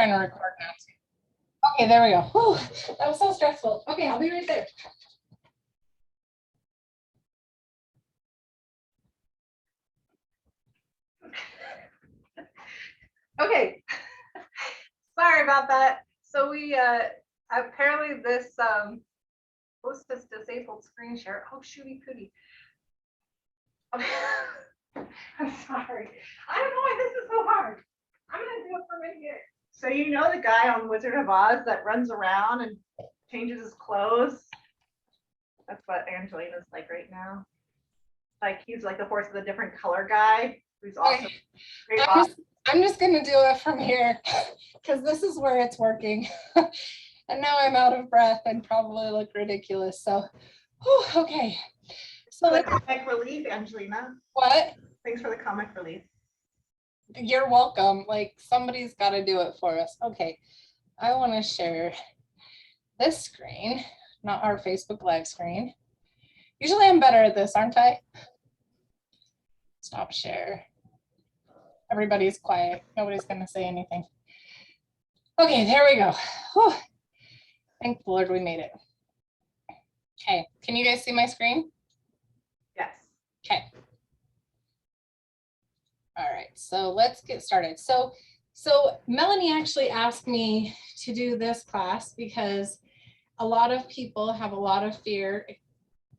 trying to record now too. Okay, there we go. Whew, that was so stressful. Okay, I'll be right there. Okay, sorry about that. So we apparently this host has disabled screen share. Oh, shooty cootie. I'm sorry. I don't know why this is so hard. I'm gonna do it from in here. So you know the guy on Wizard of Oz that runs around and changes his clothes? That's what Angelina's like right now. Like he's like the horse with a different color guy who's also great. I'm just gonna do it from here because this is where it's working. And now I'm out of breath and probably look ridiculous. So, whew, okay. So the comic relief, Angelina. What? Thanks for the comic relief. You're welcome. Like somebody's got to do it for us. Okay, I want to share this screen, not our Facebook Live screen. Usually I'm better at this, aren't I? Stop share. Everybody's quiet. Nobody's going to say anything. Okay, there we go. Whew. Thank the Lord we made it. Okay, can you guys see my screen? Yes. Okay. All right, so let's get started. So Melanie actually asked me to do this class because a lot of people have a lot of fear,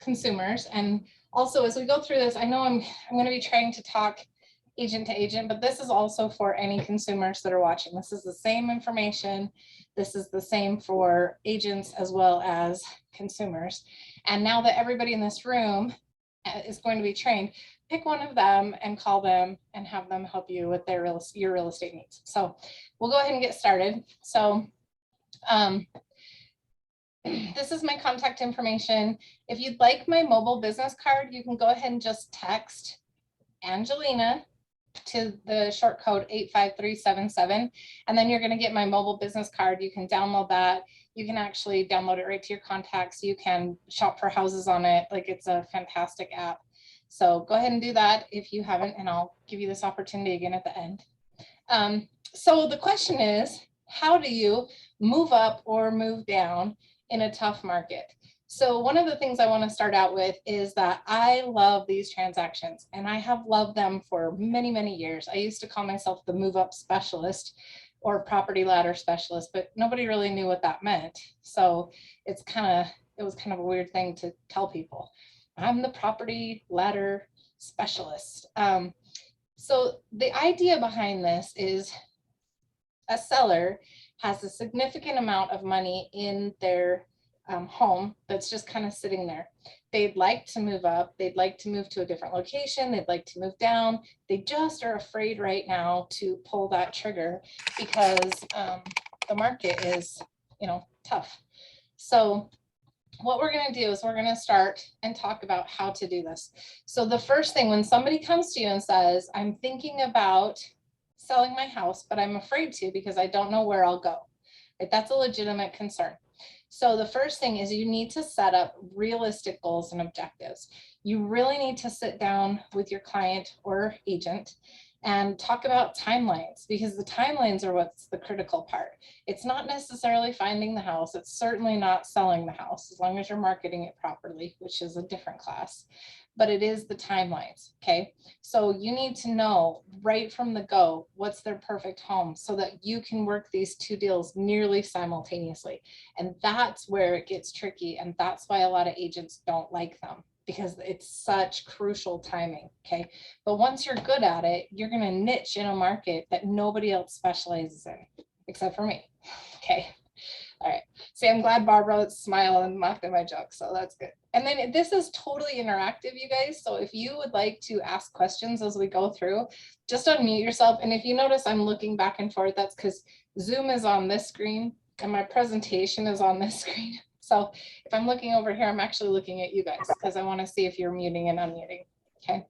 consumers, and also as we go through this, I know I'm going to be trying to talk agent to agent, but this is also for any consumers that are watching. This is the same information. This is the same for agents as well as consumers. And now that everybody in this room is going to be trained, pick one of them and call them and have them help you with their your real estate needs. So we'll go ahead and get started. So this is my contact information. If you'd like my mobile business card, you can go ahead and just text Angelina to the short code 85377, and then you're going to get my mobile business card. You can download that. You can actually download it right to your contacts. You can shop for houses on it. Like, it's a fantastic app. So go ahead and do that if you haven't, and I'll give you this opportunity again at the end. So the question is, how do you move up or move down in a tough market? So one of the things I want to start out with is that I love these transactions, and I have loved them for many, many years. I used to call myself the move up specialist or property ladder specialist, but nobody really knew what that meant. So it was kind of a weird thing to tell people. I'm the property ladder specialist. So the idea behind this is a seller has a significant amount of money in their home that's just kind of sitting there. They'd like to move up. They'd like to move to a different location. They'd like to move down. They just are afraid right now to pull that trigger because the market is, tough. So what we're going to do is we're going to start and talk about how to do this. So the first thing, when somebody comes to you and says, I'm thinking about selling my house, but I'm afraid to because I don't know where I'll go. Right? That's a legitimate concern. So the first thing is you need to set up realistic goals and objectives. You really need to sit down with your client or agent and talk about timelines, because the timelines are what's the critical part. It's not necessarily finding the house. It's certainly not selling the house, as long as you're marketing it properly, which is a different class, but it is the timelines, okay? So you need to know right from the go what's their perfect home so that you can work these two deals nearly simultaneously. And that's where it gets tricky, and that's why a lot of agents don't like them, because it's such crucial timing, okay? But once you're good at it, you're gonna niche in a market that nobody else specializes in, except for me, okay? All right, see, I'm glad Barbara smiled and laughed at my joke, so that's good. And then this is totally interactive, you guys, so if you would like to ask questions as we go through, just unmute yourself. And if you notice I'm looking back and forth, that's because Zoom is on this screen and my presentation is on this screen. So if I'm looking over here, I'm actually looking at you guys because I want to see if you're muting and unmuting. Okay.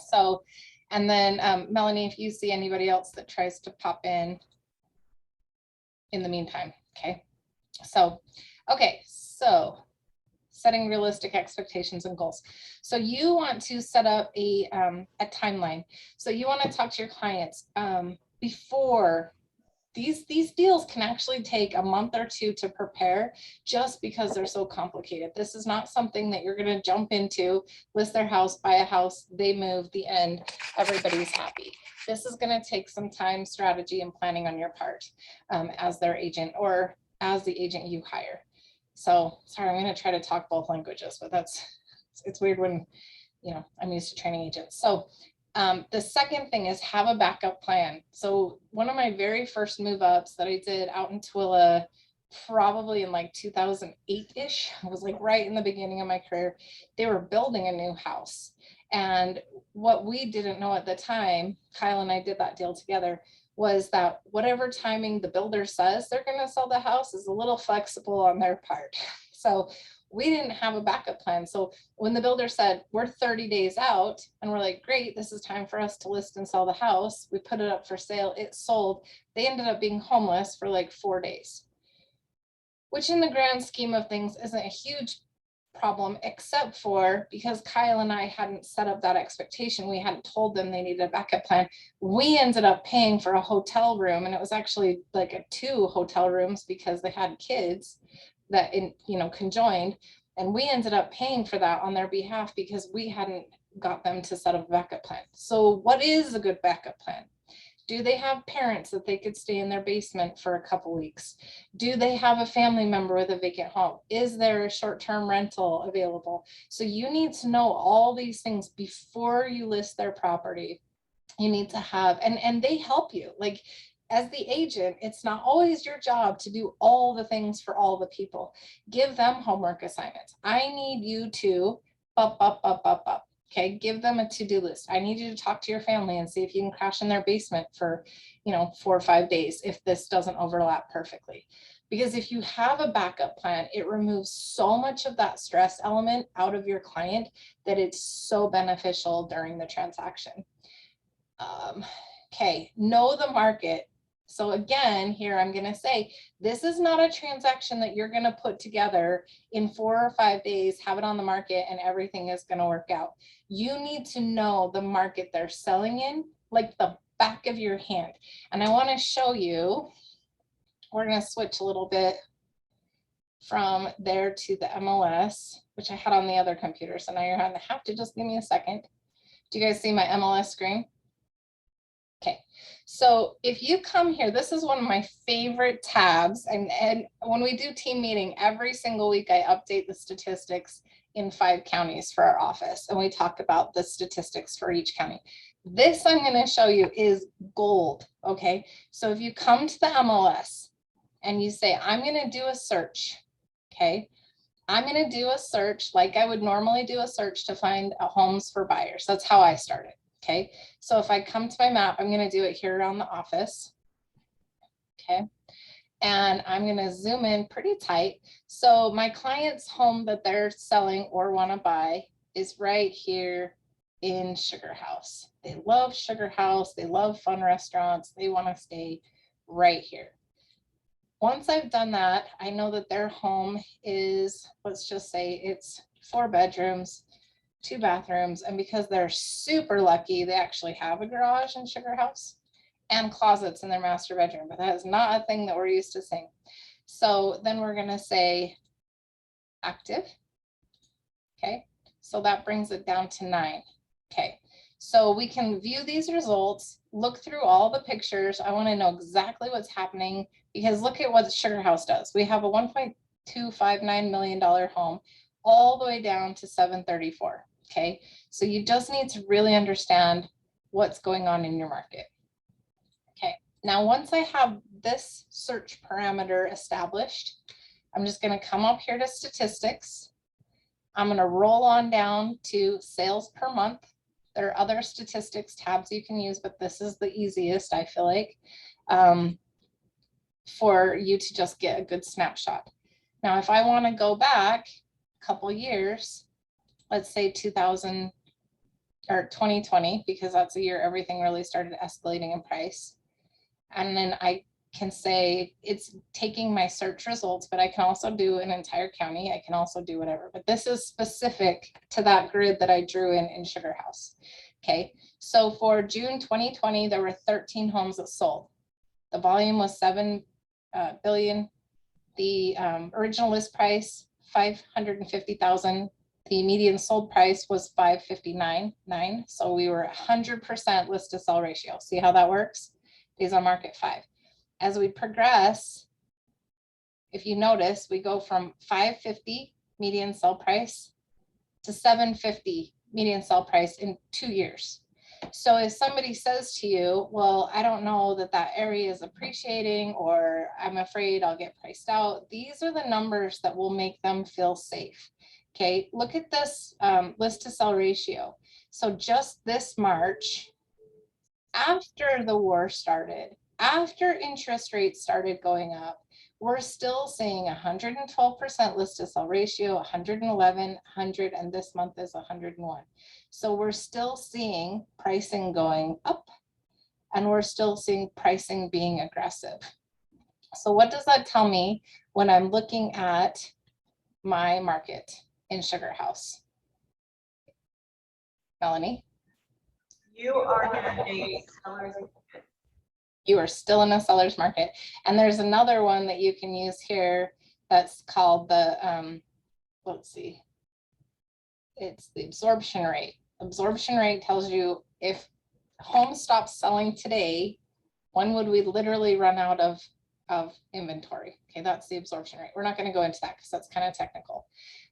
So, and then Melanie, if you see anybody else that tries to pop in the meantime. Okay. So, okay. So setting realistic expectations and goals. So you want to set up a timeline. So you want to talk to your clients before these deals can actually take a month or two to prepare just because they're so complicated. This is not something that you're going to jump into, list their house, buy a house, they move, the end, everybody's happy. This is going to take some time, strategy, and planning on your part as their agent or as the agent you hire. So sorry, I'm going to try to talk both languages, but it's weird when, you know, I'm used to training agents. So the second thing is have a backup plan. So one of my very first move ups that I did out in Tooele, probably in like 2008-ish, I was like right in the beginning of my career, they were building a new house. And what we didn't know at the time, Kyle and I did that deal together, was that whatever timing the builder says they're going to sell the house is a little flexible on their part. So we didn't have a backup plan. So when the builder said, we're 30 days out, and we're like, great, this is time for us to list and sell the house. We put it up for sale, it sold. They ended up being homeless for like 4 days, which in the grand scheme of things isn't a huge problem, except for because Kyle and I hadn't set up that expectation. We hadn't told them they needed a backup plan. We ended up paying for a hotel room, and it was actually like 2 hotel rooms because they had kids that conjoined, and we ended up paying for that on their behalf because we hadn't got them to set up a backup plan. So what is a good backup plan? Do they have parents that they could stay in their basement for a couple weeks? Do they have a family member with a vacant home? Is there a short-term rental available? So you need to know all these things before you list their property. You need to have, and they help you. Like, as the agent, it's not always your job to do all the things for all the people. Give them homework assignments. I need you to up. Okay, give them a to-do list. I need you to talk to your family and see if you can crash in their basement for, 4 or 5 days if this doesn't overlap perfectly. Because if you have a backup plan, it removes so much of that stress element out of your client that it's so beneficial during the transaction. Okay, know the market. So again, here I'm going to say, this is not a transaction that you're going to put together in 4 or 5 days, have it on the market, and everything is going to work out. You need to know the market they're selling in, like the back of your hand. And I want to show you, we're going to switch a little bit from there to the MLS, which I had on the other computer. So now you're going to have to just give me a second. Do you guys see my MLS screen? Okay, so if you come here, this is one of my favorite tabs. And when we do team meeting, every single week I update the statistics in 5 counties for our office. And we talk about the statistics for each county. This I'm going to show you is gold. Okay, so if you come to the MLS and you say, I'm going to do a search. Okay, I'm going to do a search like I would normally do a search to find homes for buyers. That's how I started. Okay, so if I come to my map, I'm going to do it here around the office. Okay, and I'm going to zoom in pretty tight. So my client's home that they're selling or want to buy is right here in Sugar House. They love Sugar House. They love fun restaurants. They want to stay right here. Once I've done that, I know that their home is, let's just say it's 4 bedrooms, 2 bathrooms, and because they're super lucky, they actually have a garage in Sugar House and closets in their master bedroom, but that is not a thing that we're used to seeing. So then we're going to say active. Okay, so that brings it down to 9. Okay, so we can view these results, look through all the pictures. I want to know exactly what's happening because look at what Sugar House does. We have a $1.259 million home all the way down to 734. Okay, so you just need to really understand what's going on in your market. Okay, now once I have this search parameter established, I'm just going to come up here to statistics. I'm going to roll on down to sales per month. There are other statistics tabs you can use, but this is the easiest, I feel like, for you to just get a good snapshot. Now, if I want to go back a couple years, let's say 2000 or 2020, because that's the year everything really started escalating in price. And then I can say it's taking my search results, but I can also do an entire county. I can also do whatever, but this is specific to that grid that I drew in Sugar House. Okay, so for June 2020, there were 13 homes that sold. The volume was 7 billion. The original list price, 550,000. The median sold price was 559.9. So we were 100% list to sell ratio. See how that works? Days on market 5. As we progress, if you notice, we go from 550 median sell price to 750 median sell price in 2 years. So if somebody says to you, well, I don't know that that area is appreciating, or I'm afraid I'll get priced out, these are the numbers that will make them feel safe. Okay, look at this list to sell ratio. So just this March, after the war started, after interest rates started going up, we're still seeing 112% list to sell ratio, 111, 100, and this month is 101. So we're still seeing pricing going up, and we're still seeing pricing being aggressive. So what does that tell me when I'm looking at my market in Sugar House? Melanie? You are in a seller's market. You are still in a seller's market. And there's another one that you can use here that's called the, let's see, it's the absorption rate. Absorption rate tells you if home stops selling today, when would we literally run out of inventory? Okay, that's the absorption rate. We're not going to go into that because that's kind of technical.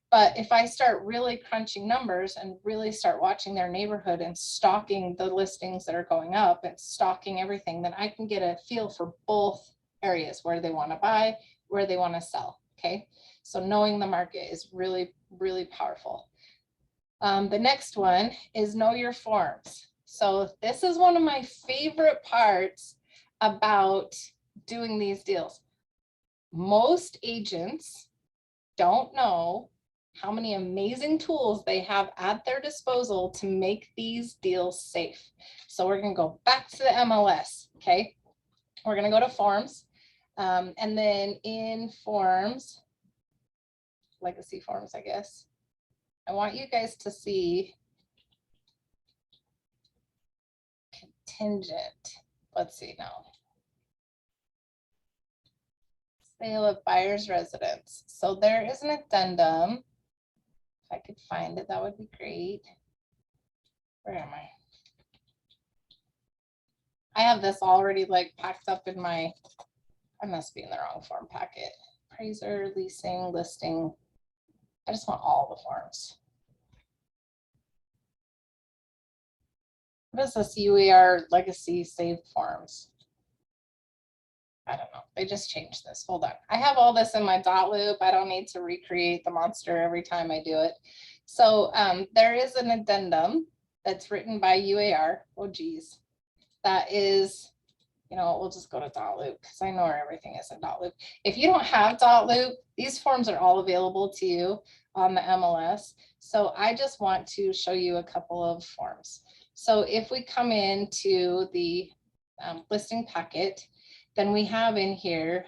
But if I start really crunching numbers and really start watching their neighborhood and stalking the listings that are going up and stalking everything, then I can get a feel for both areas, where they want to buy, where they want to sell. Okay, so knowing the market is really, really powerful. The next one is know your forms. So this is one of my favorite parts about doing these deals. Most agents don't know how many amazing tools they have at their disposal to make these deals safe. So we're going to go back to the MLS. Okay, we're going to go to forms, and then in forms, legacy forms, I guess, I want you guys to see contingent. Let's see now. Sale of buyer's residence. So there is an addendum. If I could find it, that would be great. Where am I? I have this already like packed up in my, I must be in the wrong form packet. Appraiser, leasing, listing. I just want all the forms. What is this UAR legacy saved forms? I don't know. They just changed this. Hold on. I have all this in my dot loop. I don't need to recreate the monster every time I do it. So there is an addendum that's written by UAR. Oh, geez. That is, you know, we'll just go to dot loop because I know where everything is in dot loop. If you don't have dot loop, these forms are all available to you on the MLS. So I just want to show you a couple of forms. So if we come into the listing packet, then we have in here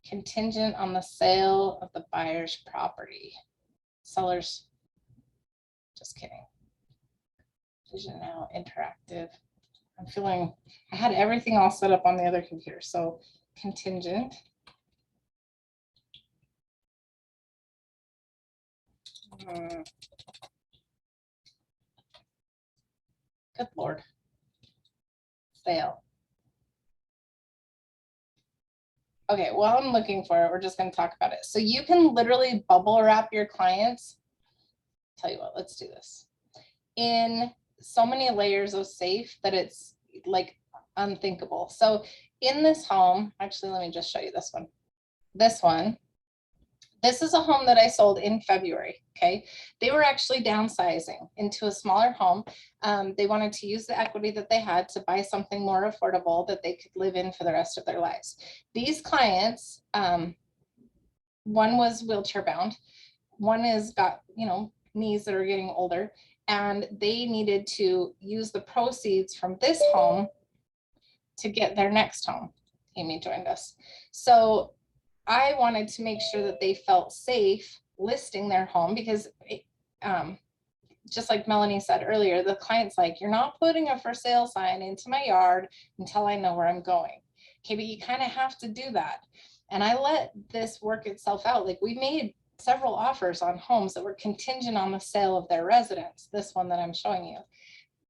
contingent on the sale of the buyer's property. Sellers, just kidding. Vision now, interactive. I'm feeling, I had everything all set up on the other computer. So contingent. Good Lord. Sale. Okay, while I'm looking for it, we're just going to talk about it. So you can literally bubble wrap your clients. Tell you what, let's do this. In so many layers of safe that it's like unthinkable. So in this home, actually, let me just show you this one. This one. This is a home that I sold in February. Okay, they were actually downsizing into a smaller home. They wanted to use the equity that they had to buy something more affordable that they could live in for the rest of their lives. These clients, one was wheelchair bound, one has got, you know, knees that are getting older, and they needed to use the proceeds from this home to get their next home. Amy joined us. So I wanted to make sure that they felt safe listing their home because just like Melanie said earlier, the client's like, you're not putting a for sale sign into my yard until I know where I'm going. Okay, but you kind of have to do that. And I let this work itself out. Like, we made several offers on homes that were contingent on the sale of their residence, this one that I'm showing you.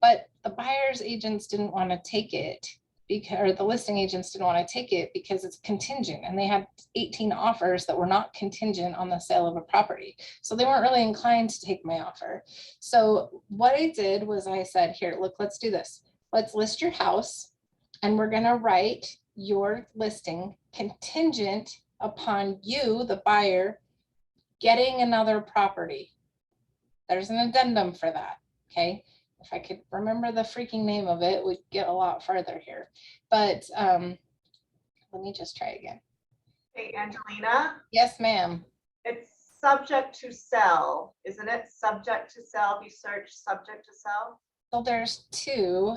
But the buyer's agents didn't want to take it because, or the listing agents didn't want to take it because it's contingent, and they had 18 offers that were not contingent on the sale of a property. So they weren't really inclined to take my offer. So what I did was I said, here, look, let's do this. Let's list your house, and we're going to write your listing contingent upon you, the buyer, getting another property. There's an addendum for that. Okay. If I could remember the freaking name of it, we'd get a lot farther here. But let me just try again. Hey, Angelina, Yes, ma'am. it's subject to sell, isn't it? Subject to sell, if you search subject to sell. So there's two.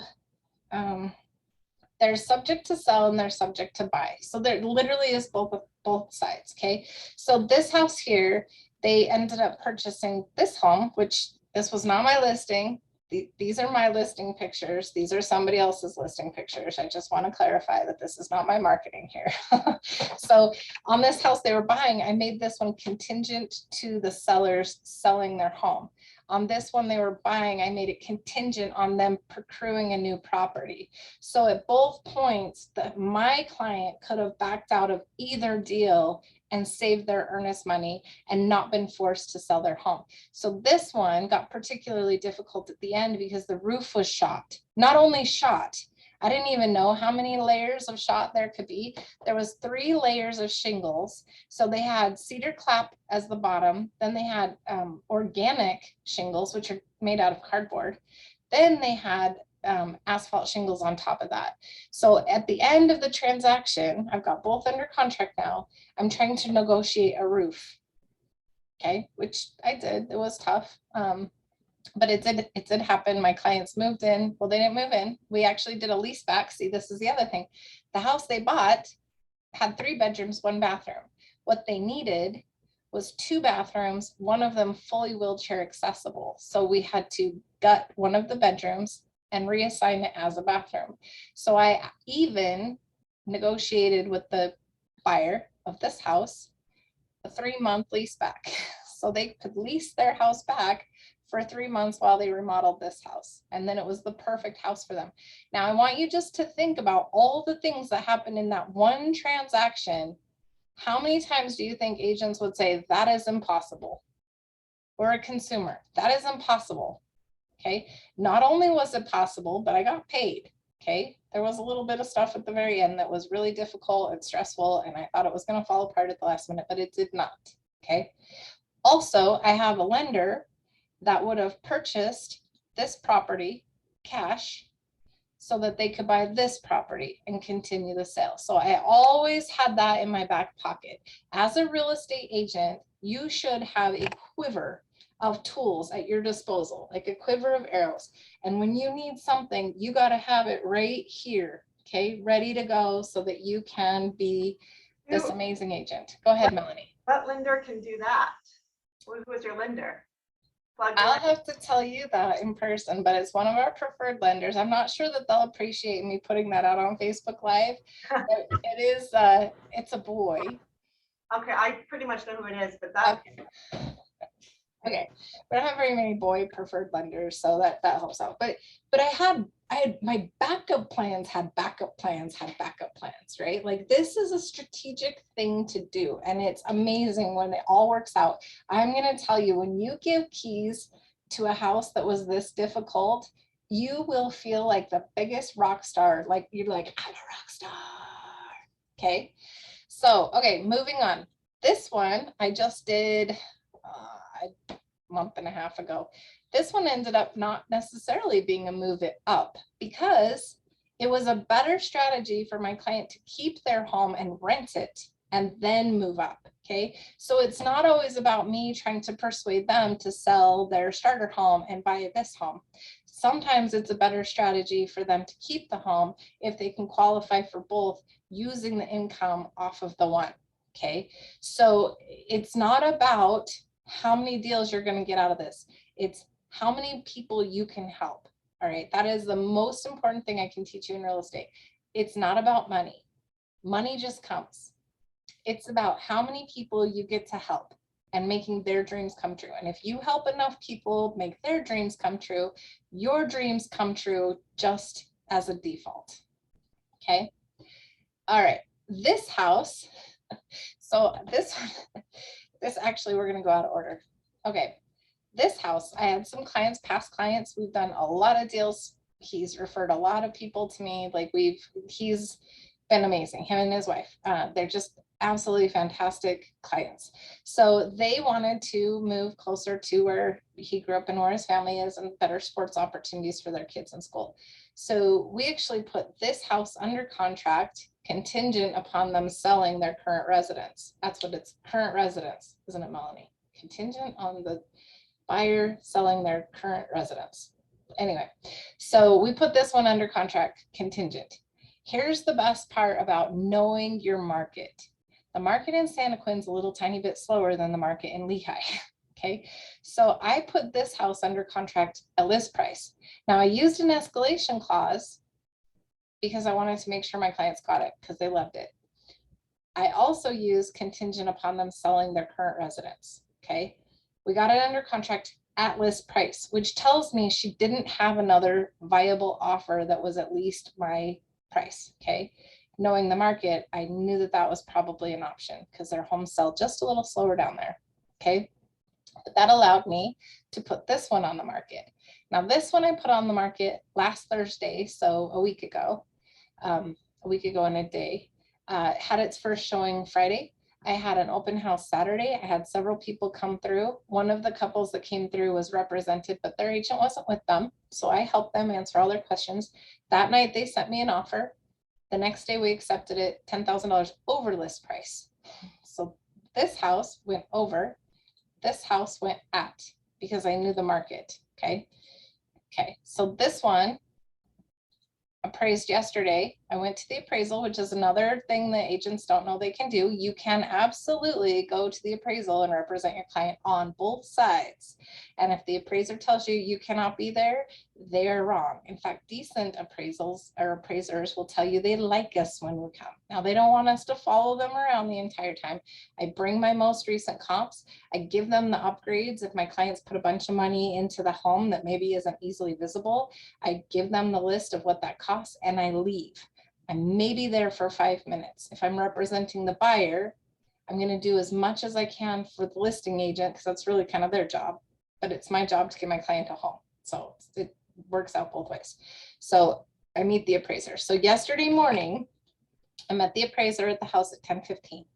There's subject to sell and there's subject to buy. So there literally is both sides. Okay. So this house here, they ended up purchasing this home, which this was not my listing. These are my listing pictures. These are somebody else's listing pictures. I just want to clarify that this is not my marketing here. So on this house they were buying, I made this one contingent to the sellers selling their home. On this one they were buying, I made it contingent on them procuring a new property. So at both points, that my client could have backed out of either deal and saved their earnest money and not been forced to sell their home. So this one got particularly difficult at the end because the roof was shot. Not only shot, I didn't even know how many layers of shot there could be. There was 3 layers of shingles. So they had cedar clap as the bottom. Then they had organic shingles, which are made out of cardboard. Then they had asphalt shingles on top of that. So at the end of the transaction, I've got both under contract now. I'm trying to negotiate a roof. Okay, which I did. It was tough. But it did happen. My clients moved in. Well, they didn't move in. We actually did a lease back. See, this is the other thing. The house they bought had 3 bedrooms, 1 bathroom. What they needed was 2 bathrooms, one of them fully wheelchair accessible. So we had to gut one of the bedrooms and reassign it as a bathroom. So I even negotiated with the buyer of this house a 3-month lease back. So they could lease their house back for 3 months while they remodeled this house. And then it was the perfect house for them. Now I want you just to think about all the things that happened in that one transaction. How many times do you think agents would say that is impossible? Or a consumer, that is impossible. Okay. Not only was it possible, but I got paid. Okay. There was a little bit of stuff at the very end that was really difficult and stressful, and I thought it was going to fall apart at the last minute, but it did not. Okay. Also, I have a lender that would have purchased this property cash so that they could buy this property and continue the sale. So I always had that in my back pocket. As a real estate agent, you should have a quiver of tools at your disposal, like a quiver of arrows. And when you need something, you got to have it right here, okay, ready to go so that you can be this amazing agent. Go ahead, Melanie. What lender can do that? Who was your lender? I'll have to tell you that in person, but it's one of our preferred lenders. I'm not sure that they'll appreciate me putting that out on Facebook Live. It is, it's a boy. Okay, I pretty much know who it is, but that. Okay, but I don't have very many boy preferred lenders, so that helps out. But I had my backup plans had backup plans, right? Like, this is a strategic thing to do, and it's amazing when it all works out. I'm gonna tell you, when you give keys to a house that was this difficult, you will feel like the biggest rock star. Like, you're like, I'm a rock star. Okay, so okay, moving on. This one I just did a month and a half ago. This one ended up not necessarily being a move it up because it was a better strategy for my client to keep their home and rent it and then move up. Okay, so it's not always about me trying to persuade them to sell their starter home and buy this home. Sometimes it's a better strategy for them to keep the home if they can qualify for both using the income off of the one. Okay, so it's not about how many deals you're going to get out of this. It's how many people you can help. All right, that is the most important thing I can teach you in real estate. It's not about money. Money just comes. It's about how many people you get to help and making their dreams come true. And if you help enough people make their dreams come true, your dreams come true just as a default. Okay. All right. This house. So this actually, we're going to go out of order. Okay. This house, I had some clients, past clients. We've done a lot of deals. He's referred a lot of people to me. Like he's been amazing, him and his wife. They're just absolutely fantastic clients. So they wanted to move closer to where he grew up and where his family is, and better sports opportunities for their kids in school. So we actually put this house under contract contingent upon them selling their current residence. That's what it's, current residence, isn't it, Melanie? Contingent on the buyer selling their current residence. Anyway, so we put this one under contract contingent. Here's the best part about knowing your market. The market in Santa Quinn's a little tiny bit slower than the market in Lehigh. Okay, so I put this house under contract at list price. Now I used an escalation clause because I wanted to make sure my clients got it because they loved it. I also used contingent upon them selling their current residence. Okay, we got it under contract at list price, which tells me she didn't have another viable offer that was at least my price. Okay, knowing the market, I knew that that was probably an option because their homes sell just a little slower down there. Okay, but that allowed me to put this one on the market. Now this one I put on the market last Thursday, so a week ago and a day. Had its first showing Friday. I had an open house Saturday. I had several people come through. One of the couples that came through was represented, but their agent wasn't with them. So I helped them answer all their questions. That night they sent me an offer. The next day we accepted it, $10,000 over list price. So this house went over, this house went at, because I knew the market. Okay. Okay. So this one appraised yesterday. I went to the appraisal, which is another thing that agents don't know they can do. You can absolutely go to the appraisal and represent your client on both sides. And if the appraiser tells you you cannot be there, they're wrong. In fact, decent appraisals or appraisers will tell you they like us when we come. Now, they don't want us to follow them around the entire time. I bring my most recent comps. I give them the upgrades. If my clients put a bunch of money into the home that maybe isn't easily visible, I give them the list of what that costs and I leave. I'm maybe there for 5 minutes. If I'm representing the buyer, I'm going to do as much as I can for the listing agent because that's really kind of their job, but it's my job to get my client a home. So it works out both ways. So I meet the appraiser. So yesterday morning, I met the appraiser at the house at 10:15.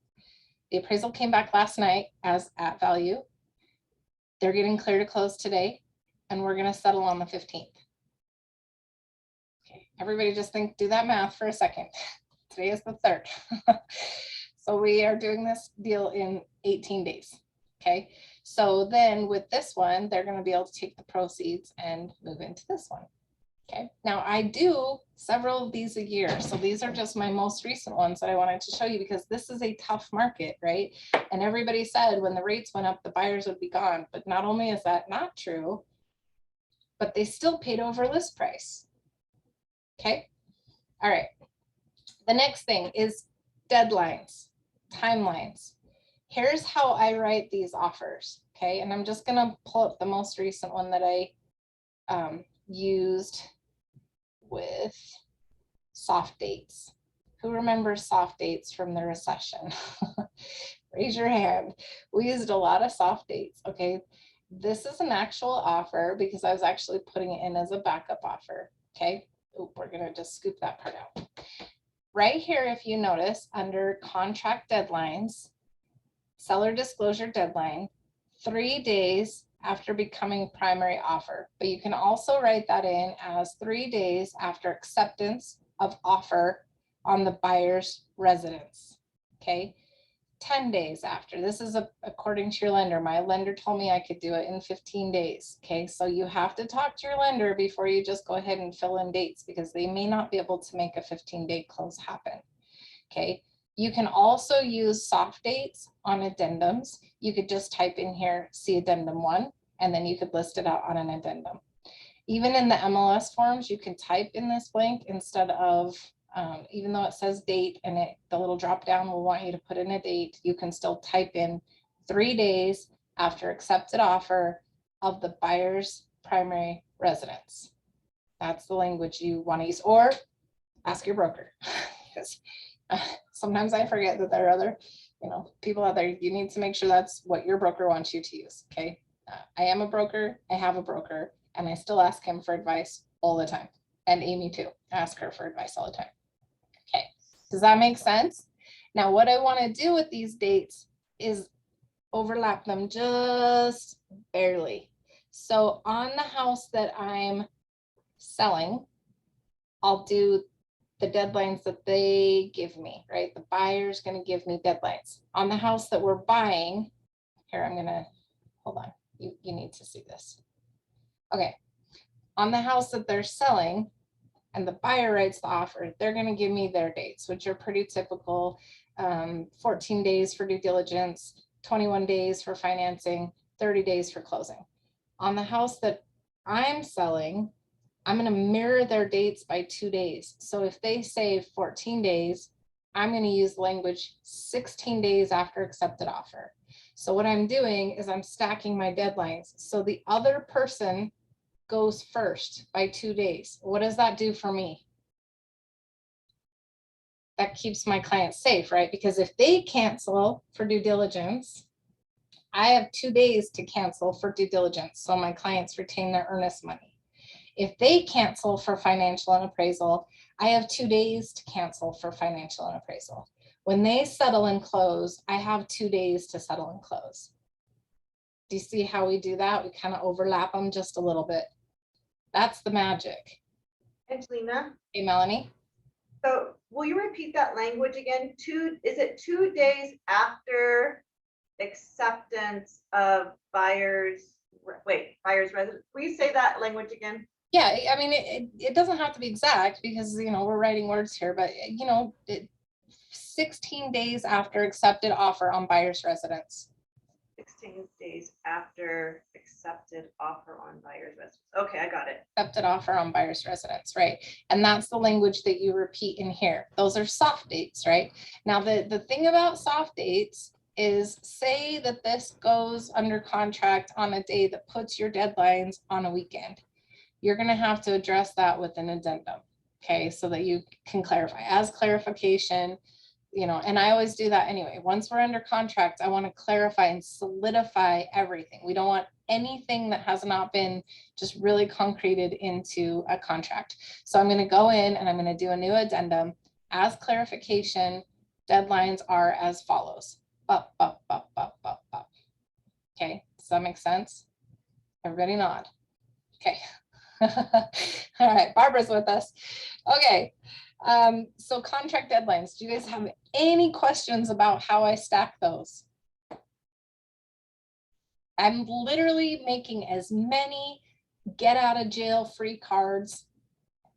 The appraisal came back last night as at value. They're getting clear to close today, and we're going to settle on the 15th. Okay, everybody just do that math for a second. Today is the 3rd. So we are doing this deal in 18 days. Okay, so then with this one, they're going to be able to take the proceeds and move into this one. Okay, now I do several of these a year. So these are just my most recent ones that I wanted to show you because this is a tough market, right? And everybody said when the rates went up, the buyers would be gone. But not only is that not true, but they still paid over list price. Okay, all right. The next thing is deadlines, timelines. Here's how I write these offers. Okay, and I'm just gonna pull up the most recent one that I used with soft dates. Who remembers soft dates from the recession? Raise your hand. We used a lot of soft dates. Okay, this is an actual offer because I was actually putting it in as a backup offer. Okay, we're gonna just scoop that part out. Right here, if you notice, under contract deadlines, seller disclosure deadline, 3 days after becoming primary offer. But you can also write that in as 3 days after acceptance of offer on the buyer's residence. Okay, 10 days after. This is according to your lender. My lender told me I could do it in 15 days. Okay, so you have to talk to your lender before you just go ahead and fill in dates because they may not be able to make a 15-day close happen. Okay, you can also use soft dates on addendums. You could just type in here, see addendum 1, and then you could list it out on an addendum. Even in the MLS forms, you can type in this blank instead of, even though it says date and the little drop down will want you to put in a date, you can still type in 3 days after accepted offer of the buyer's primary residence. That's the language you want to use, or ask your broker. Because sometimes I forget that there are other, people out there. You need to make sure that's what your broker wants you to use. Okay. I am a broker. I have a broker, and I still ask him for advice all the time. And Amy too. I ask her for advice all the time. Okay. Does that make sense? Now, what I want to do with these dates is overlap them just barely. So on the house that I'm selling, I'll do the deadlines that they give me, right? The buyer's going to give me deadlines. On the house that we're buying, here, I'm going to, hold on, you need to see this. Okay, on the house that they're selling and the buyer writes the offer, they're going to give me their dates, which are pretty typical. 14 days for due diligence, 21 days for financing, 30 days for closing. On the house that I'm selling, I'm going to mirror their dates by 2 days. So if they say 14 days, I'm going to use language 16 days after accepted offer. So what I'm doing is I'm stacking my deadlines. So the other person goes first by 2 days. What does that do for me? That keeps my clients safe, right? Because if they cancel for due diligence, I have 2 days to cancel for due diligence. So my clients retain their earnest money. If they cancel for financial and appraisal, I have 2 days to cancel for financial and appraisal. When they settle and close, I have 2 days to settle and close. Do you see how we do that? We kind of overlap them just a little bit. That's the magic. Angelina, Hey, Melanie. so will you repeat that language again? Is it 2 days after acceptance of buyer's residence? Will you say that language again? Yeah, I mean, it doesn't have to be exact because, we're writing words here, but 16 days after accepted offer on buyer's residence. 16 days after accepted offer on buyer's residence. Okay, I got it. Accepted offer on buyer's residence, right? And that's the language that you repeat in here. Those are soft dates, right? Now, the thing about soft dates is, say that this goes under contract on a day that puts your deadlines on a weekend. You're going to have to address that with an addendum, okay, so that you can clarify as clarification, and I always do that anyway. Once we're under contract, I want to clarify and solidify everything. We don't want anything that has not been just really concreted into a contract. So I'm going to go in and I'm going to do a new addendum. As clarification, deadlines are as follows. Okay, does that make sense? Everybody nod. Okay. All right, Barbara's with us. Okay, so contract deadlines. Do you guys have any questions about how I stack those? I'm literally making as many get out of jail free cards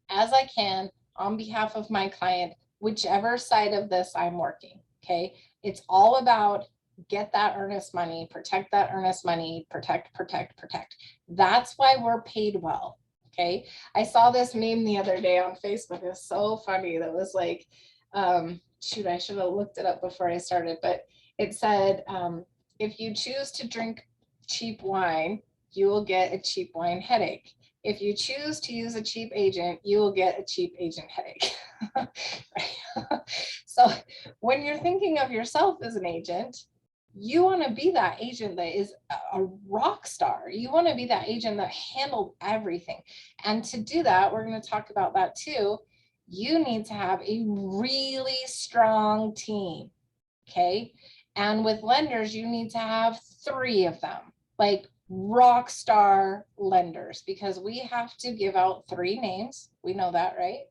as I can on behalf of my client, whichever side of this I'm working. Okay, it's all about get that earnest money, protect that earnest money, protect, protect, protect. That's why we're paid well. Okay, I saw this meme the other day on Facebook. It was so funny. That was like, shoot, I should have looked it up before I started, but it said, if you choose to drink cheap wine, you will get a cheap wine headache. If you choose to use a cheap agent, you will get a cheap agent headache. So when you're thinking of yourself as an agent, you want to be that agent that is a rock star. You want to be that agent that handled everything. And to do that, we're going to talk about that too. You need to have a really strong team. Okay. And with lenders, you need to have 3 of them, like rock star lenders, because we have to give out 3 names. We know that, right?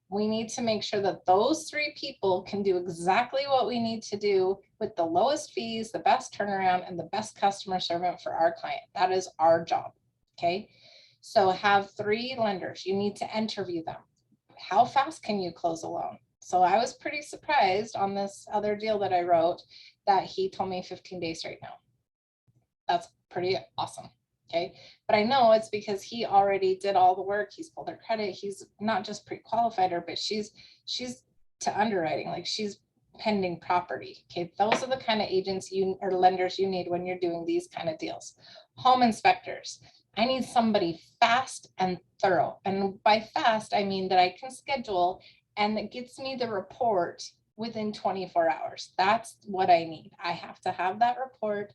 We need to make sure that those 3 people can do exactly what we need to do with the lowest fees, the best turnaround, and the best customer service for our client. That is our job. Okay. So have 3 lenders. You need to interview them. How fast can you close a loan? So I was pretty surprised on this other deal that I wrote that he told me 15 days right now. That's pretty awesome. Okay, but I know it's because he already did all the work. He's pulled her credit. He's not just pre-qualified her, but she's to underwriting, like she's pending property. Okay, those are the kind of agents you or lenders you need when you're doing these kind of deals. Home inspectors. I need somebody fast and thorough. And by fast, I mean that I can schedule and that gets me the report within 24 hours. That's what I need. I have to have that report.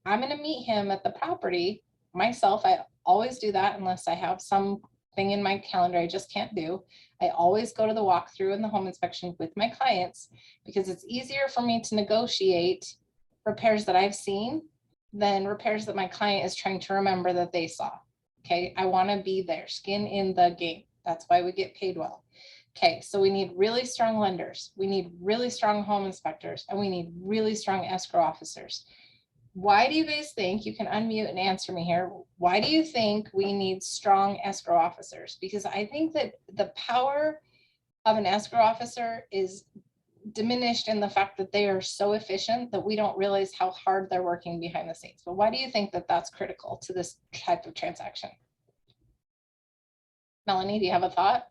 I'm going to meet him at the property myself. I always do that unless I have something in my calendar I just can't do. I always go to the walkthrough and the home inspection with my clients because it's easier for me to negotiate repairs that I've seen than repairs that my client is trying to remember that they saw. Okay, I want to be there, skin in the game. That's why we get paid well. Okay, so we need really strong lenders. We need really strong home inspectors, and we need really strong escrow officers. Why do you guys think, you can unmute and answer me here, why do you think we need strong escrow officers? Because I think that the power of an escrow officer is diminished in the fact that they are so efficient that we don't realize how hard they're working behind the scenes. But why do you think that that's critical to this type of transaction? Melanie, do you have a thought?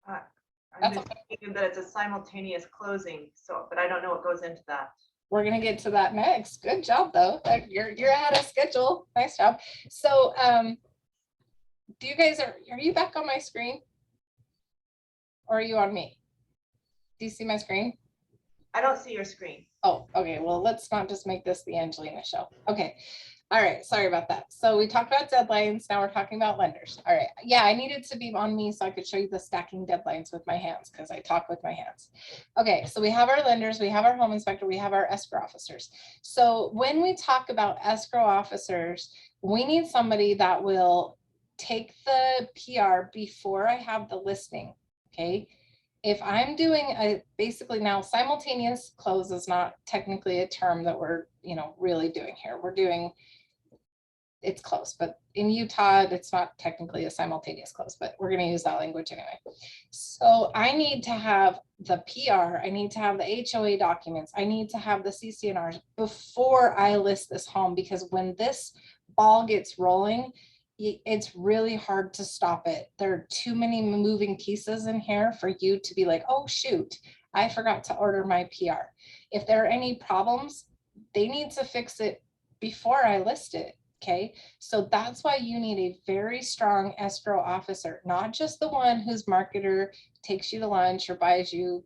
I'm That's just thinking that it's a simultaneous closing, so, but I don't know what goes into that. We're gonna get to that next. Good job, though. You're ahead of schedule. Nice job. So, do you guys are you back on my screen? Or are you on me? Do you see my screen? I don't see your screen. Oh, okay. Well, let's not just make this the Angelina show. Okay. All right. Sorry about that. So we talked about deadlines. Now we're talking about lenders. All right. Yeah, I needed to be on me so I could show you the stacking deadlines with my hands because I talk with my hands. Okay. So we have our lenders, we have our home inspector, we have our escrow officers. So when we talk about escrow officers, we need somebody that will take the PR before I have the listing. Okay. If I'm doing a basically now simultaneous close is not technically a term that we're, really doing here. We're doing, it's close, but in Utah, it's not technically a simultaneous close, but we're going to use that language anyway. So I need to have the PR, I need to have the HOA documents, I need to have the CCNRs before I list this home, because when this ball gets rolling, it's really hard to stop it. There are too many moving pieces in here for you to be like, oh, shoot, I forgot to order my PR. If there are any problems, they need to fix it before I list it. Okay, so that's why you need a very strong escrow officer, not just the one whose marketer takes you to lunch or buys you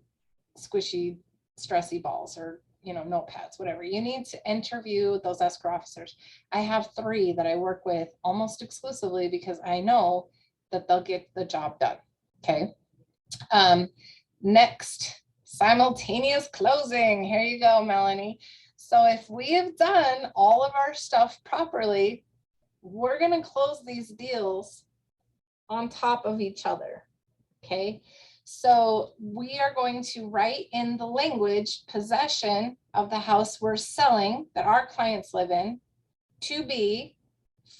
squishy, stressy balls or notepads, whatever. You need to interview those escrow officers. I have 3 that I work with almost exclusively because I know that they'll get the job done. Okay. Next, simultaneous closing. Here you go, Melanie. So if we have done all of our stuff properly, we're going to close these deals on top of each other. Okay. So we are going to write in the language possession of the house we're selling that our clients live in to be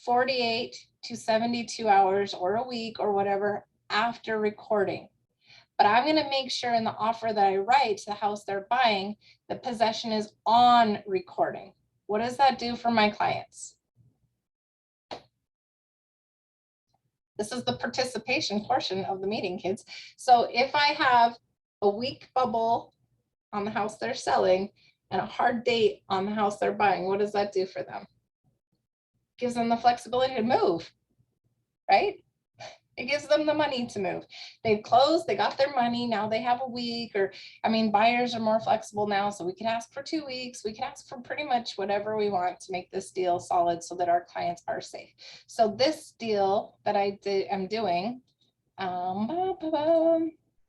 48 to 72 hours or a week or whatever after recording. But I'm going to make sure in the offer that I write to the house they're buying, the possession is on recording. What does that do for my clients? This is the participation portion of the meeting, kids. So if I have a week bubble on the house they're selling and a hard date on the house they're buying, what does that do for them? Gives them the flexibility to move, right? It gives them the money to move. They've closed, they got their money, now they have a week, or buyers are more flexible now, so we can ask for 2 weeks, we can ask for pretty much whatever we want to make this deal solid so that our clients are safe. So this deal that I'm doing,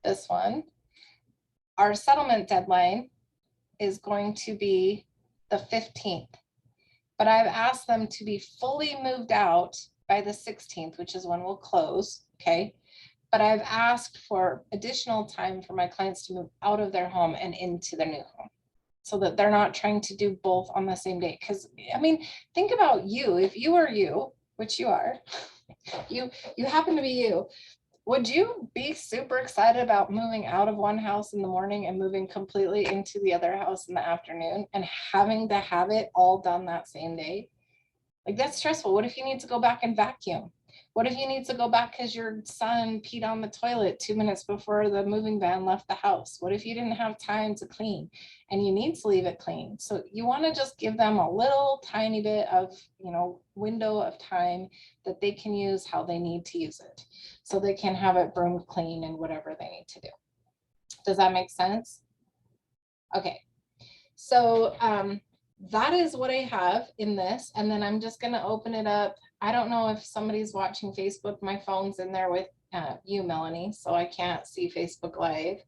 this one, our settlement deadline is going to be the 15th, but I've asked them to be fully moved out by the 16th, which is when we'll close. Okay. But I've asked for additional time for my clients to move out of their home and into their new home so that they're not trying to do both on the same day. Because think about you, if you are you, which you are, you happen to be you. Would you be super excited about moving out of one house in the morning and moving completely into the other house in the afternoon and having to have it all done that same day? Like, that's stressful. What if you need to go back and vacuum? What if you need to go back because your son peed on the toilet 2 minutes before the moving van left the house? What if you didn't have time to clean and you need to leave it clean? So you want to just give them a little tiny bit of, window of time that they can use how they need to use it. So they can have it broomed clean and whatever they need to do. Does that make sense? Okay. So that is what I have in this. And then I'm just going to open it up. I don't know if somebody's watching Facebook. My phone's in there with you, Melanie, so I can't see Facebook Live.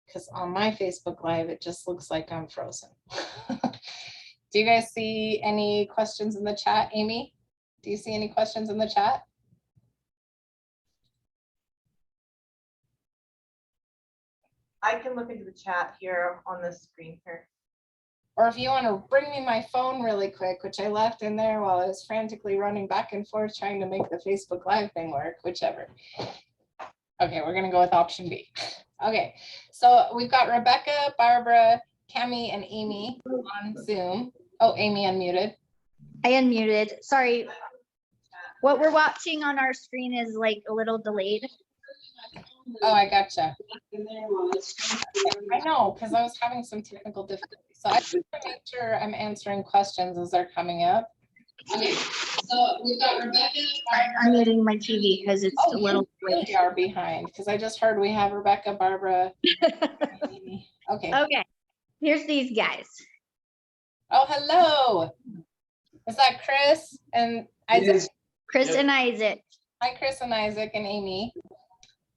Because on my Facebook Live, it just looks like I'm frozen. Do you guys see any questions in the chat? Amy, do you see any questions in the chat? I can look into the chat here on the screen here. Or if you want to bring me my phone really quick, which I left in there while I was frantically running back and forth trying to make the Facebook Live thing work, whichever. Okay, we're going to go with option B. Okay, so we've got Rebecca, Barbara, Cami, and Amy on Zoom. Oh, Amy unmuted. I unmuted. Sorry. What we're watching on our screen is like a little delayed. Oh, I gotcha. I know, because I was having some technical difficulties. So I just want to make sure I'm answering questions as they're coming up. Okay, so we've got Rebecca. I'm muting my TV because it's a little delayed. We are behind because I just heard we have Rebecca, Barbara. Okay. Okay. Here's these guys. Oh, hello. Is that Chris and Isaac? Yes. Chris and Isaac. Hi, Chris and Isaac and Amy.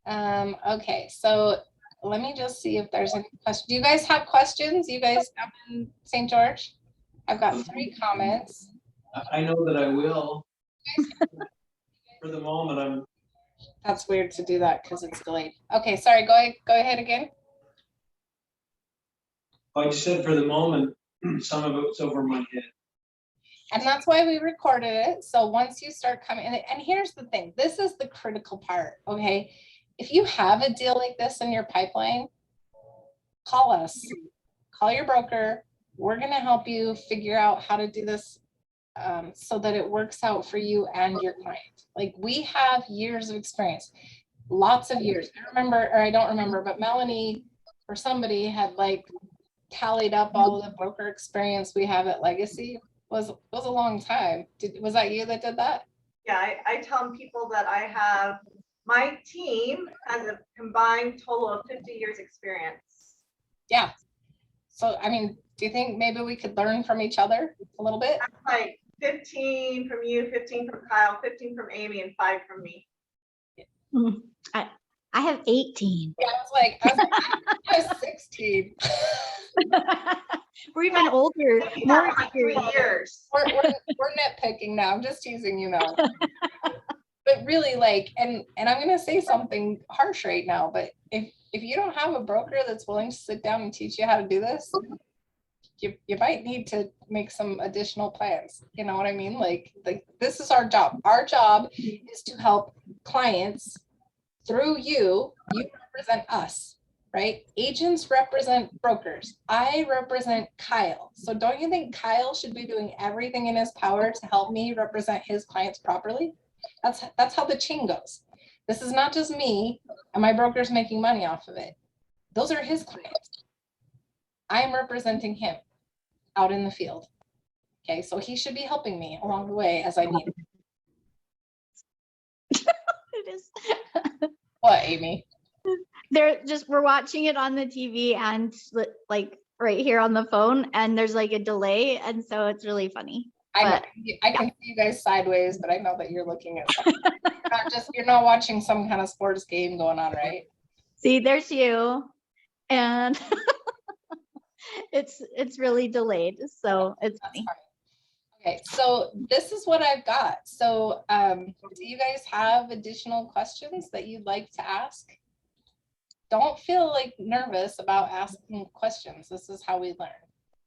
Okay, so let me just see if there's any questions. Do you guys have questions? You guys up in St. George? I've got 3 comments. I know that I will. For the moment, That's weird to do that because it's delayed. Okay, sorry, go ahead again. like you said, for the moment, some of it's over my head. And that's why we recorded it. So once you start coming, and here's the thing, this is the critical part, okay? If you have a deal like this in your pipeline, call us, call your broker. We're gonna help you figure out how to do this so that it works out for you and your client. Like, we have years of experience, lots of years. I don't remember, but Melanie or somebody had like tallied up all of the broker experience we have at Legacy. Was a long time. Was that you that did that? Yeah, I tell people that I have, my team has a combined total of 50 years experience. Yeah. So, I mean, do you think maybe we could learn from each other a little bit? Like 15 from you, 15 from Kyle, 15 from Amy, and 5 from me. I have 18. Yeah, I was 16. We're even older. More Yeah, 3 years. We're nitpicking now. I'm just teasing you now. But really, like, and I'm gonna say something harsh right now, but if you don't have a broker that's willing to sit down and teach you how to do this, you might need to make some additional plans. You know what I mean? Like this is our job. Our job is to help clients through you. You represent us, right? Agents represent brokers. I represent Kyle. So don't you think Kyle should be doing everything in his power to help me represent his clients properly? That's how the chain goes. This is not just me and my broker's making money off of it. Those are his clients. I am representing him out in the field. Okay, so he should be helping me along the way as I need it. It is. What, Amy? We're watching it on the TV and like right here on the phone, and there's like a delay, and so it's really funny. I can see you guys sideways, but I know that you're looking at something. You're not watching some kind of sports game going on, right? See, there's you, and it's really delayed, so it's funny. Okay, so this is what I've got. So do you guys have additional questions that you'd like to ask? Don't feel like nervous about asking questions. This is how we learn.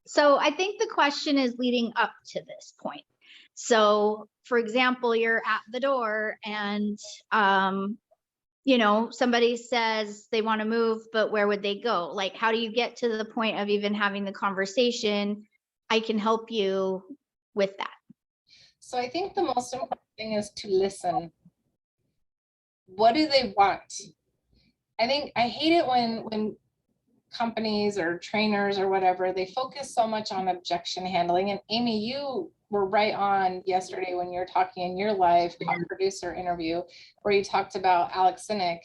So I think the question is leading up to this point. So for example, you're at the door and, somebody says they want to move, but where would they go? Like, how do you get to the point of even having the conversation? I can help you with that. So I think the most important thing is to listen. What do they want? I think I hate it when companies or trainers or whatever, they focus so much on objection handling. And Amy, you were right on yesterday when you were talking in your live producer interview, where you talked about Alex Sinek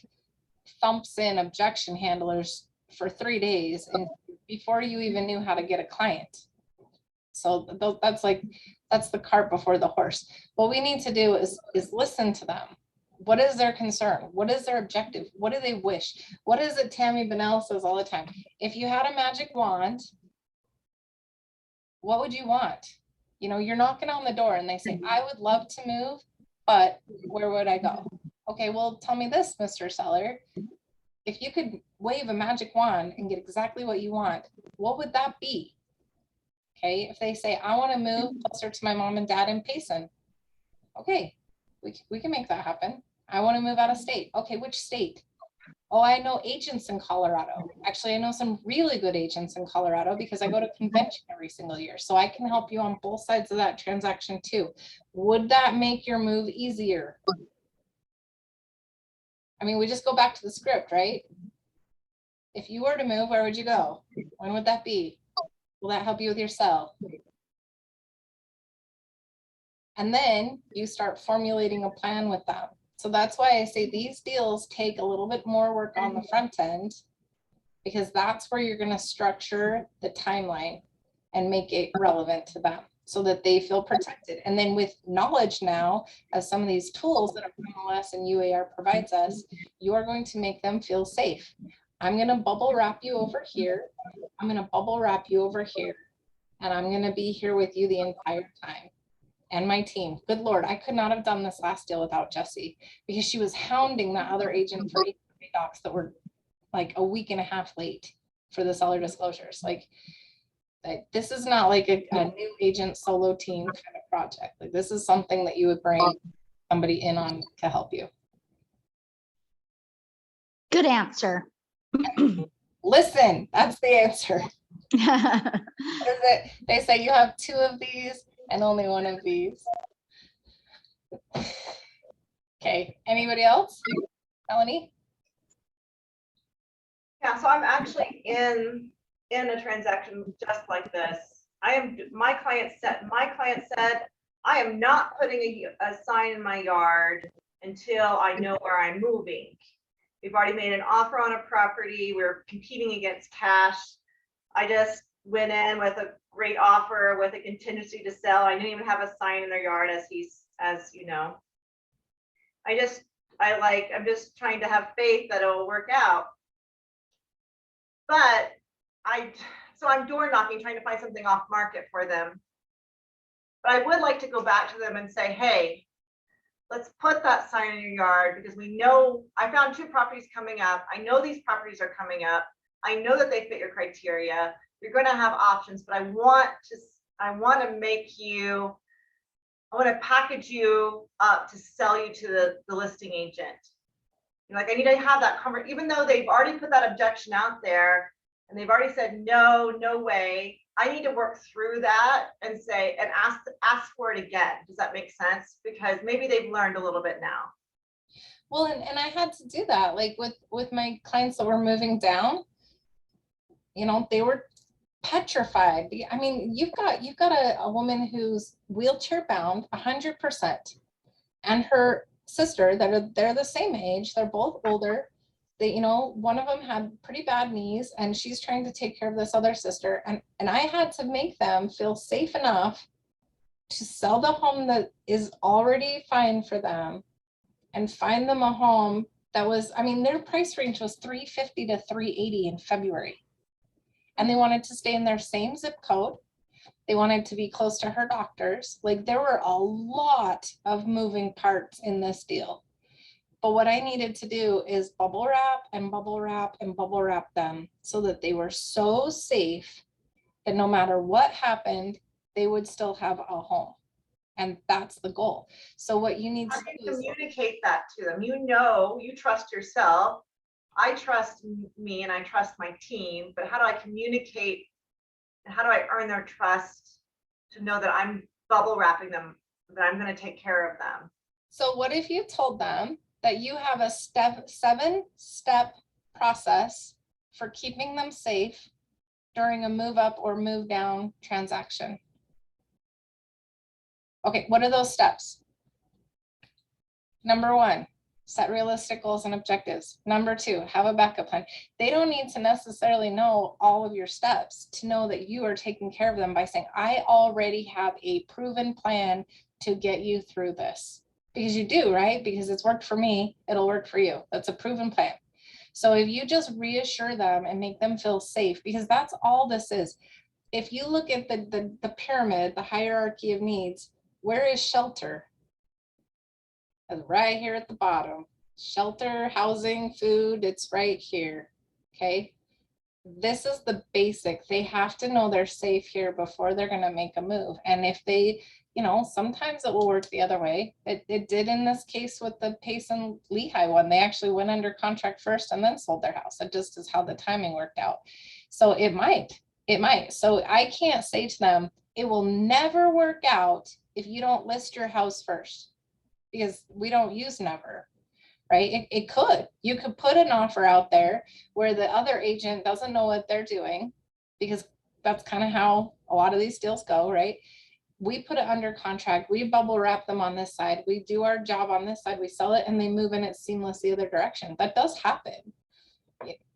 thumps in objection handlers for 3 days and before you even knew how to get a client. So that's the cart before the horse. What we need to do is listen to them. What is their concern? What is their objective? What do they wish? What is it Tammy Bunnell says all the time? If you had a magic wand, what would you want? You know, you're knocking on the door and they say, I would love to move, but where would I go? Okay, well, tell me this, Mr. Seller. If you could wave a magic wand and get exactly what you want, what would that be? Okay, if they say, I want to move closer to my mom and dad in Payson. Okay, we can make that happen. I want to move out of state. Okay, which state? Oh, I know agents in Colorado. Actually, I know some really good agents in Colorado because I go to convention every single year. So I can help you on both sides of that transaction too. Would that make your move easier? I mean, we just go back to the script, right? If you were to move, where would you go? When would that be? Will that help you with your sell? And then you start formulating a plan with them. So that's why I say these deals take a little bit more work on the front end, because that's where you're going to structure the timeline and make it relevant to them so that they feel protected. And then with knowledge now, as some of these tools that MLS and UAR provides us, you are going to make them feel safe. I'm going to bubble wrap you over here. I'm going to bubble wrap you over here. And I'm going to be here with you the entire time. And my team. Good Lord, I could not have done this last deal without Jessie, because she was hounding that other agent for docs that were like a week and a half late for the seller disclosures. Like, this is not like a new agent solo team kind of project. Like, this is something that you would bring somebody in on to help you. Good answer. Listen, that's the answer. What is it? They say you have 2 of these and only 1 of these. Okay, anybody else? Melanie? Yeah, so I'm actually in a transaction just like this. My client said, I am not putting a sign in my yard until I know where I'm moving. We've already made an offer on a property. We're competing against cash. I just went in with a great offer with a contingency to sell. I didn't even have a sign in their yard, as you know. I'm just trying to have faith that it'll work out. But so I'm door knocking, trying to find something off market for them. But I would like to go back to them and say, hey, let's put that sign in your yard, because we know I found 2 properties coming up. I know these properties are coming up. I know that they fit your criteria. You're going to have options, but I want to make you, I want to package you up to sell you to the listing agent. Like, I need to have that conversation, even though they've already put that objection out there and they've already said, no way. I need to work through that and say, and ask for it again. Does that make sense? Because maybe they've learned a little bit now. Well, and I had to do that, like with my clients that were moving down, you know, they were petrified. I mean, you've got a woman who's wheelchair bound 100%, and her sister they're the same age, they're both older. They, you know, one of them had pretty bad knees and she's trying to take care of this other sister. And I had to make them feel safe enough to sell the home that is already fine for them and find them a home that was, I mean, their price range was $350 to $380 in February. And they wanted to stay in their same zip code. They wanted to be close to her doctors. Like, there were a lot of moving parts in this deal. But what I needed to do is bubble wrap and bubble wrap and bubble wrap them so that they were so safe that no matter what happened, they would still have a home. And that's the goal. So what you need How to do do you is communicate that to them? You know, you trust yourself. I trust me and I trust my team, but how do I communicate? How do I earn their trust to know that I'm bubble wrapping them that I'm gonna take care of them. So what if you told them that you have a 7-step process for keeping them safe during a move up or move down transaction? Okay, what are those steps? Number 1, set realistic goals and objectives. Number 2, have a backup plan. They don't need to necessarily know all of your steps to know that you are taking care of them by saying, I already have a proven plan to get you through this. Because you do, right? Because it's worked for me, it'll work for you. That's a proven plan. So if you just reassure them and make them feel safe, because that's all this is. If you look at the pyramid, the hierarchy of needs, where is shelter? It's right here at the bottom. Shelter, housing, food, it's right here. Okay. This is the basic. They have to know they're safe here before they're going to make a move. And if they, you know, sometimes it will work the other way. It did in this case with the Pace and Lehigh one. They actually went under contract first and then sold their house. It just is how the timing worked out. So it might. So I can't say to them, it will never work out if you don't list your house first, because we don't use never. Right? It could. You could put an offer out there where the other agent doesn't know what they're doing, because that's kind of how a lot of these deals go, right? We put it under contract, we bubble wrap them on this side, we do our job on this side, we sell it, and they move in it seamless the other direction. That does happen.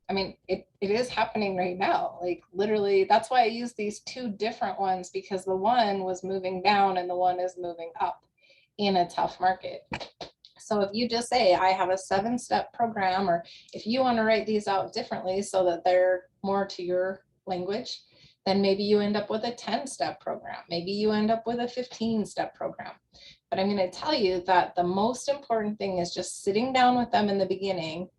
I mean, it is happening right now. Like literally, that's why I use these 2 different ones, because the one was moving down and the one is moving up in a tough market. So if you just say, I have a 7-step program, or if you want to write these out differently so that they're more to your language, then maybe you end up with a 10-step program. Maybe you end up with a 15-step program. But I'm going to tell you that the most important thing is just sitting down with them in the beginning,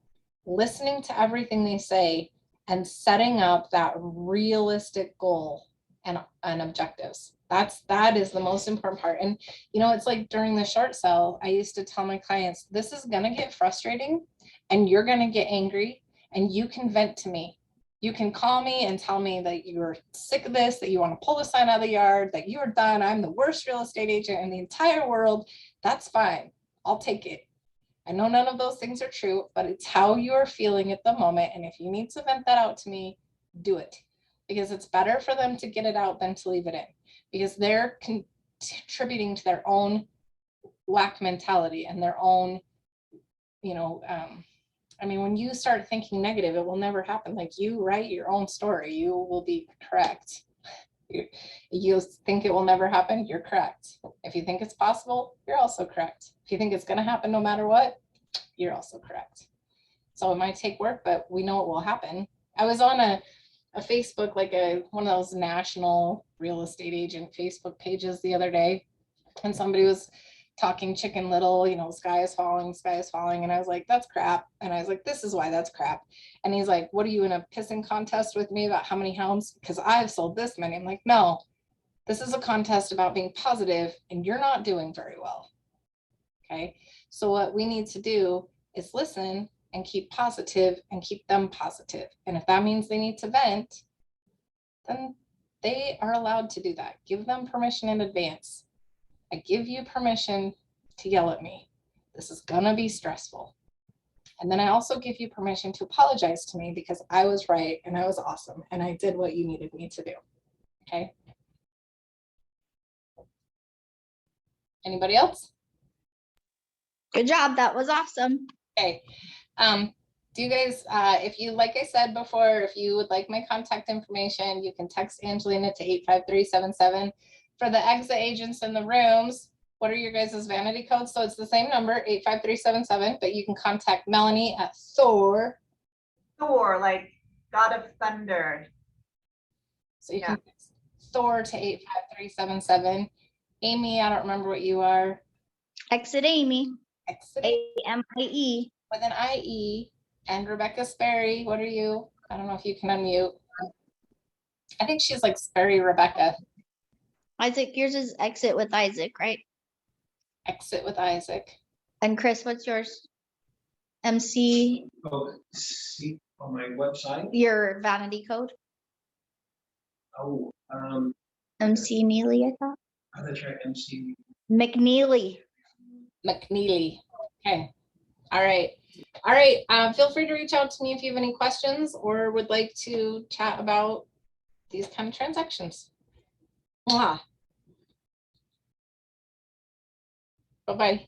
listening to everything they say, and setting up that realistic goal and objectives. That is the most important part. And you know, it's like during the short sale, I used to tell my clients, this is gonna get frustrating and you're gonna get angry, and you can vent to me. You can call me and tell me that you're sick of this, that you want to pull the sign out of the yard, that you're done. I'm the worst real estate agent in the entire world. That's fine. I'll take it. I know none of those things are true, but it's how you're feeling at the moment. And if you need to vent that out to me, do it, because it's better for them to get it out than to leave it in, because they're contributing to their own lack mentality and their own, you know, I mean, when you start thinking negative, it will never happen. Like, you write your own story, you will be correct. You think it will never happen, you're correct. If you think it's possible, you're also correct. If you think it's going to happen no matter what, you're also correct. So it might take work, but we know it will happen. I was on a Facebook, like one of those national real estate agent Facebook pages the other day, and somebody was talking Chicken Little, you know, sky is falling. And I was like, that's crap. And I was like, this is why that's crap. And he's like, what are you in a pissing contest with me about how many homes? Because I've sold this many. I'm like, no, this is a contest about being positive, and you're not doing very well. Okay. So what we need to do is listen and keep positive and keep them positive. And if that means they need to vent, then they are allowed to do that. Give them permission in advance. I give you permission to yell at me. This is gonna be stressful. And then I also give you permission to apologize to me, because I was right and I was awesome and I did what you needed me to do. Okay. Anybody else? Good job. That was awesome. Okay. Do you guys, if you, like I said before, if you would like my contact information, you can text Angelina to 85377. For the exit agents in the rooms, what are your guys' vanity codes? So it's the same number, 85377, but you can contact Melanie at Thor. Thor, like God of Thunder. So you can text Thor to 85377. Amy, I don't remember what you are. Exit Amy. Exit AMIE. with an IE. And Rebecca Sperry, what are you? I don't know if you can unmute. I think she's like Sperry Rebecca. Isaac, yours is Exit with Isaac, right? Exit with Isaac. And Chris, what's yours? MC, Oh, see on my website. your vanity code? Oh, MC Neely, I thought. that's right, MC. McNeely. McNeely. Okay. All right. All right. Feel free to reach out to me if you have any questions or would like to chat about these kind of transactions. Mwah. Bye-bye.